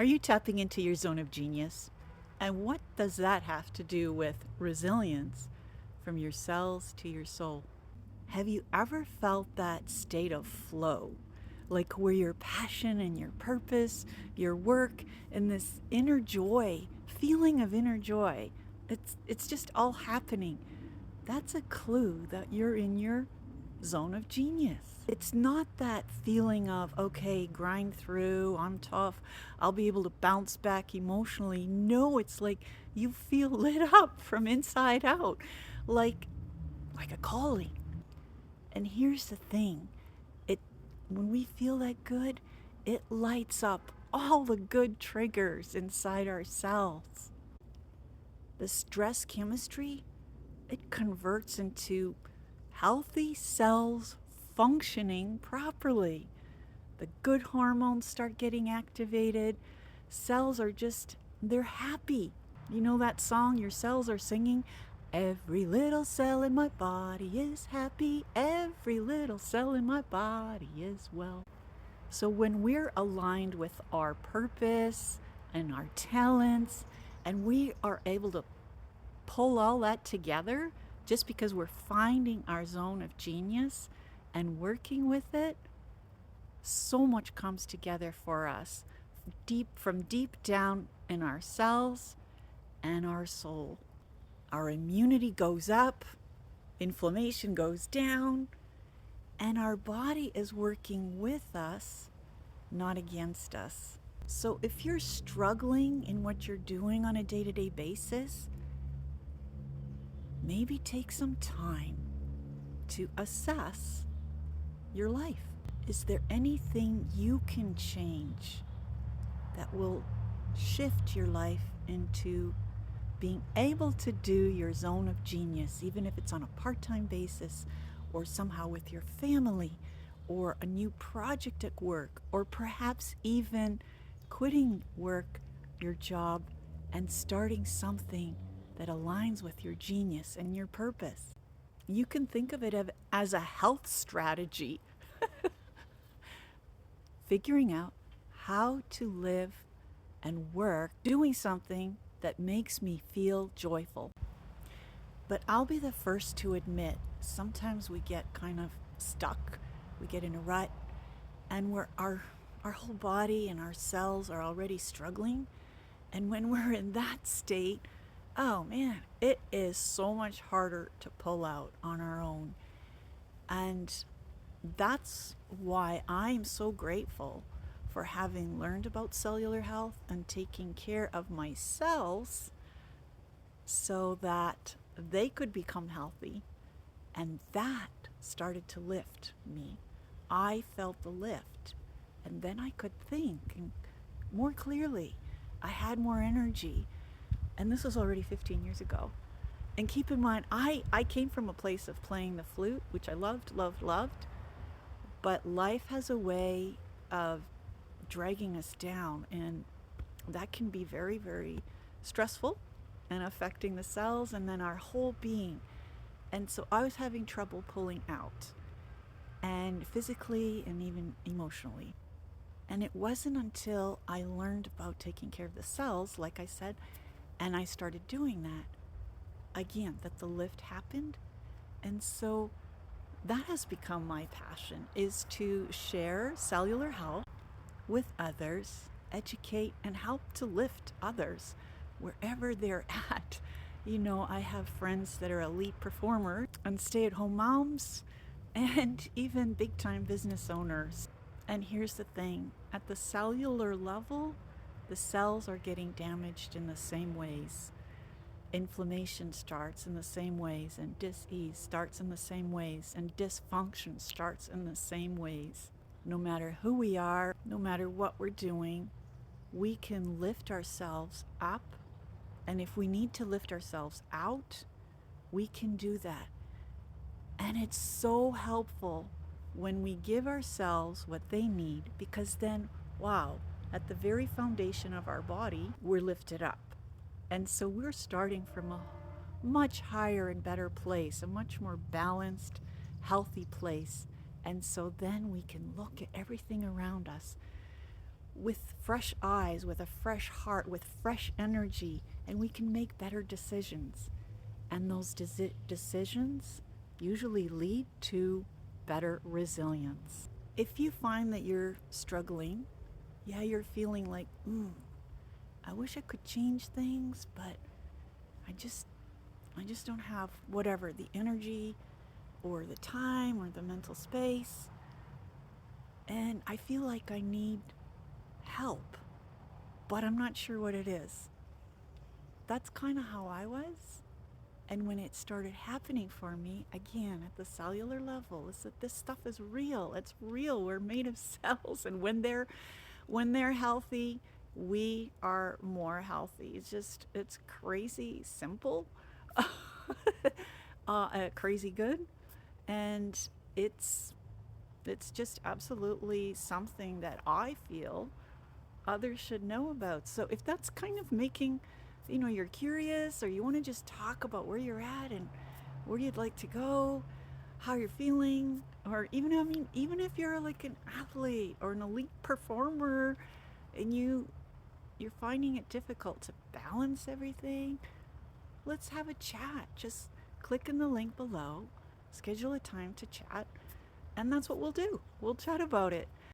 Are you tapping into your zone of genius? And what does that have to do with resilience from your cells to your soul? Have you ever felt that state of flow? Like where your passion and your purpose, your work, and this inner joy, feeling of inner joy, it's just all happening. That's a clue that you're in your zone of genius. It's not that feeling of, okay, grind through, I'm tough, I'll be able to bounce back emotionally. No, it's like you feel lit up from inside out, like a calling. And here's the thing, it when we feel that good, it lights up all the good triggers inside ourselves. The stress chemistry, it converts into healthy cells functioning properly. The good hormones start getting activated. Cells are just, they're happy. You know that song your cells are singing? Every little cell in my body is happy. Every little cell in my body is well. So when we're aligned with our purpose and our talents, and we are able to pull all that together just because we're finding our zone of genius and working with it, so much comes together for us from deep down in our cells and our soul. Our immunity goes up, inflammation goes down, and our body is working with us, not against us. So if you're struggling in what you're doing on a day-to-day basis, maybe take some time to assess your life. Is there anything you can change that will shift your life into being able to do your zone of genius, even if it's on a part-time basis or somehow with your family or a new project at work, or perhaps even quitting work, your job, and starting something that aligns with your genius and your purpose? You can think of it as a health strategy, figuring out how to live and work doing something that makes me feel joyful. But I'll be the first to admit, sometimes we get kind of stuck, we get in a rut, and our whole body and our cells are already struggling. And when we're in that state, oh man, it is so much harder to pull out on our own. And that's why I'm so grateful for having learned about cellular health and taking care of my cells so that they could become healthy. And that started to lift me. I felt the lift. And then I could think more clearly. I had more energy. And this was already 15 years ago. And keep in mind, I came from a place of playing the flute, which I loved. But life has a way of dragging us down, and that can be very, very stressful and affecting the cells and then our whole being. And so I was having trouble pulling out, and physically and even emotionally. And it wasn't until I learned about taking care of the cells, like I said, and I started doing that again, that the lift happened. And so that has become my passion, is to share cellular health with others, educate and help to lift others wherever they're at. You know, I have friends that are elite performers and stay-at-home moms and even big-time business owners. And here's the thing, at the cellular level, the cells are getting damaged in the same ways. Inflammation starts in the same ways, and dis-ease starts in the same ways, and dysfunction starts in the same ways. No matter who we are, no matter what we're doing, we can lift ourselves up. And if we need to lift ourselves out, we can do that. And it's so helpful when we give ourselves what they need, because then, wow, at the very foundation of our body, we're lifted up. And so we're starting from a much higher and better place, a much more balanced, healthy place. And so then we can look at everything around us with fresh eyes, with a fresh heart, with fresh energy, and we can make better decisions. And those decisions usually lead to better resilience. If you find that you're struggling, yeah, you're feeling like, I wish I could change things, but I just I just don't have whatever the energy or the time or the mental space. And I feel like I need help, but I'm not sure what it is. That's kind of how I was. And when it started happening for me, again, at the cellular level, is that this stuff is real. It's real. We're made of cells. And when they're healthy, we are more healthy. It's crazy simple, crazy good. And it's, it's just absolutely something that I feel others should know about. So if that's kind of making, you're curious or you want to just talk about where you're at and where you'd like to go, how you're feeling, or even, I mean, even if you're like an athlete or an elite performer and you're finding it difficult to balance everything, let's have a chat. Just click in the link below, schedule a time to chat, and that's what we'll do. We'll chat about it.